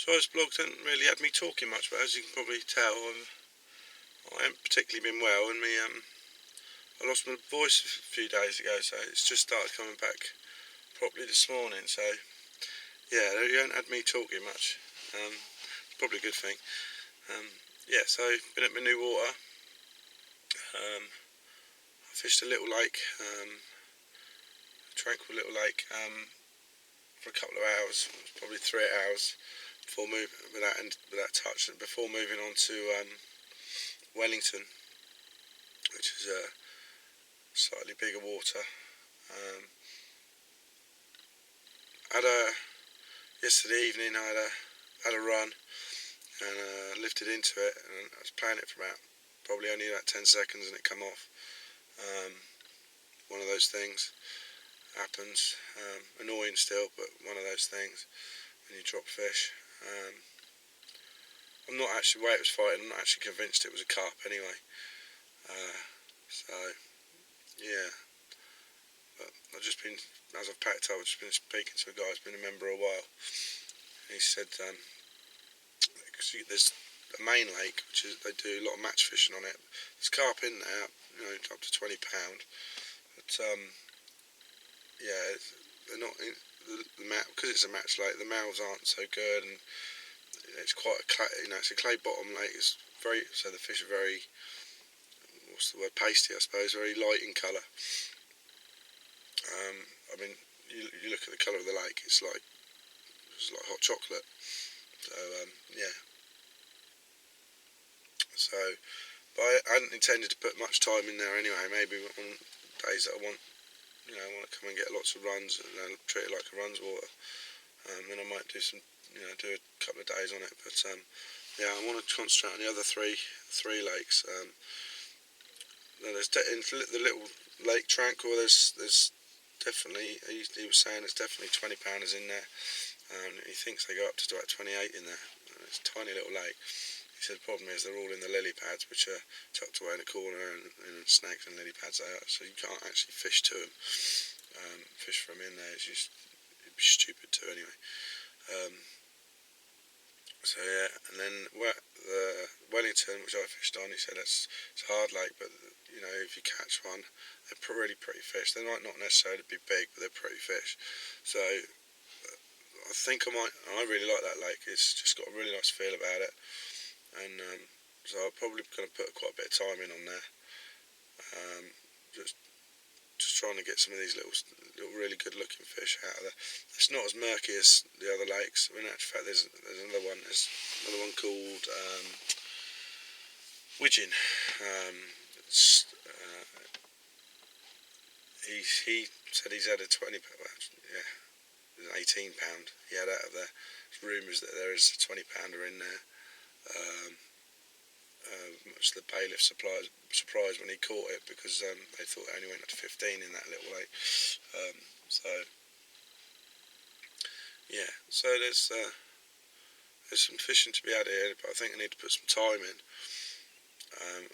So this blog hasn't really had me talking much, but as you can probably tell, I haven't particularly been well, and I lost my voice a few days ago, so it's just started coming back properly this morning. So yeah, you haven't had me talking much. It's probably a good thing. Yeah, so been at my new water. I fished a little lake, a tranquil little lake, for a couple of hours, probably 3 hours. Before moving without touch, before moving on to Wellington, which is a slightly bigger water. Yesterday evening I had a run and lifted into it, and I was playing it for probably only about 10 seconds, and it come off. One of those things happens, annoying still, but one of those things when you drop fish. I'm not actually, the way it was fighting, I'm not actually convinced it was a carp anyway. So yeah, but I've just been, as I've packed up, I've just been speaking to a guy who's been a member a while. And he said there's a main lake, which is, they do a lot of match fishing on it. There's carp in there, up to 20 £, but yeah, they're not in because it's a match lake. The mouths aren't so good, and it's quite it's a clay bottom lake. It's very, so the fish are very, what's the word, pasty, I suppose, very light in colour. I mean, you look at the colour of the lake, it's like hot chocolate. So yeah, So, but I hadn't intended to put much time in there anyway. Maybe on days that I want to come and get lots of runs and treat it like a runs water. Then I might do a couple of days on it. But yeah, I want to concentrate on the other three lakes. There's in the little Lake Tranquil. There's definitely, he was saying there's definitely 20 pounders in there. He thinks they go up to about 28 in there. It's a tiny little lake. He said the problem is they're all in the lily pads, which are tucked away in the corner, and snags and lily pads they are, so you can't actually fish to them. Fish from in there it'd be stupid to anyway. So yeah, and then the Wellington, which I fished on, he said it's a hard lake, but if you catch one, they're really pretty fish. They might not necessarily be big, but they're pretty fish. So I think I really like that lake. It's just got a really nice feel about it, and so I'm probably going to put quite a bit of time in on there. Just trying to get some of these little really good looking fish out of there. It's not as murky as the other lakes. I mean, in actual fact, there's another one. There's another one called Widgeon. He said he's had a 20 pound, an 18 pound he had out of there. There's rumours that there is a 20 pounder in there. Much the bailiff surprised when he caught it, because they thought they only went up to 15 in that little lake. So yeah, so there's some fishing to be had here, but I think I need to put some time in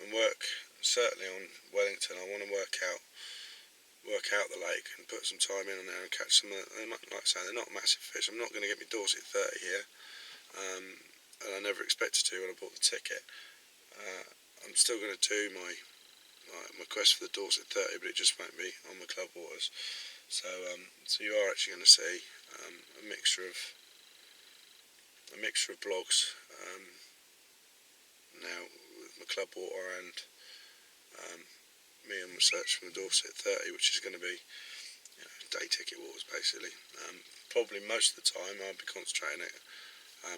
and work. Certainly on Wellington, I want to work out the lake and put some time in on there and catch some. Like I say, they're not massive fish. I'm not going to get me Dorset 30 here, and I never expected to when I bought the ticket. I'm still going to do my quest for the Dorset 30, but it just won't be on the club waters. So you are actually going to see a mixture of blogs now with my club water and me and my search for the Dorset 30, which is going to be day ticket waters basically. Probably most of the time I'll be concentrating it.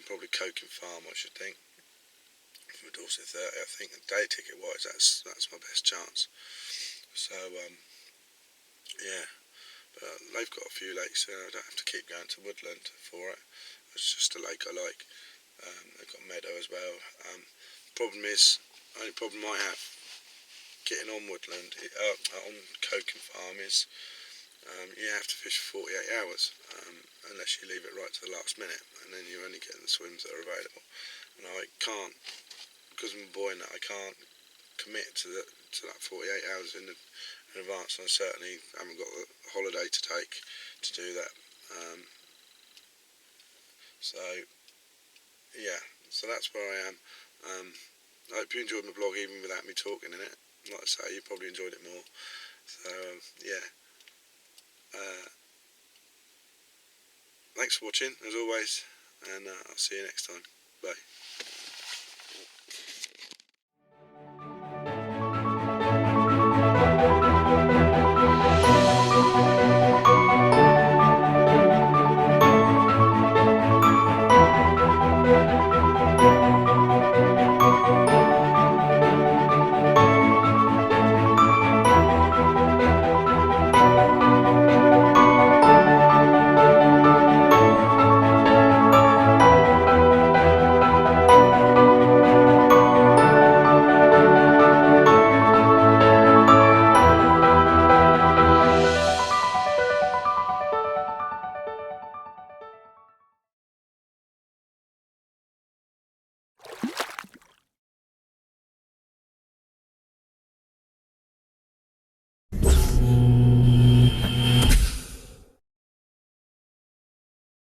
Probably Coking Farm, I should think. For Dorset 30, I think day ticket wise, that's my best chance. So yeah, but they've got a few lakes there. I don't have to keep going to Woodland for it. It's just a lake I like. They've got meadow as well. Only problem I have getting on Woodland, on Coking Farm, is you have to fish for 48 hours unless you leave it right to the last minute, and then you're only getting the swims that are available. And I can't, because I'm a boy now, I can't commit to that 48 hours in advance, and I certainly haven't got the holiday to take to do that. So yeah, so that's where I am. I hope you enjoyed my blog even without me talking in it. Like I say, you probably enjoyed it more. So yeah, thanks for watching as always, and I'll see you next time. Bye.